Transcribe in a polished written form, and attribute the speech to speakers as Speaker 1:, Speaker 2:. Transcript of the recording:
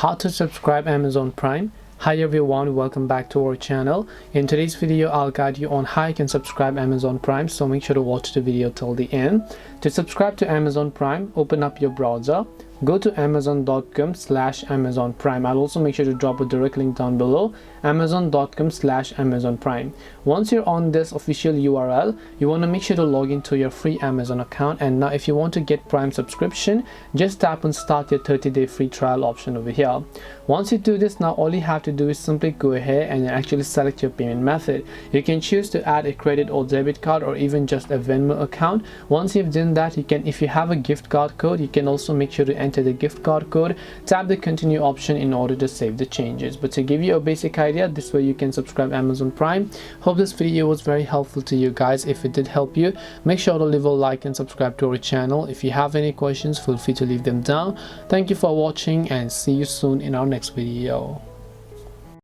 Speaker 1: how to subscribe Amazon Prime. Hi everyone, welcome back to our channel. In today's video I'll guide you on how you can subscribe Amazon Prime, so make sure to watch the video till the end. To subscribe to Amazon Prime, open up your browser, go to amazon.com/Amazon Prime. I'll also make sure to drop a direct link down below, amazon.com/Amazon Prime. Once you're on this official URL, you want to make sure to log into your free Amazon account. And now if you want to get Prime subscription, just tap on start your 30-day free trial option over here. Once you do this, now all you have to do is simply go ahead and actually select your payment method. You can choose to add a credit or debit card or even just a Venmo account. Once you've done that, you can, if you have a gift card code, you can also make sure to enter the gift card code, tap the continue option in order to save the changes. But to give you a basic idea, this way you can subscribe Amazon Prime. Hope this video was very helpful to you guys. If it did help you, make sure to leave a like and subscribe to our channel. If you have any questions, feel free to leave them down. Thank you for watching and see you soon in our next video.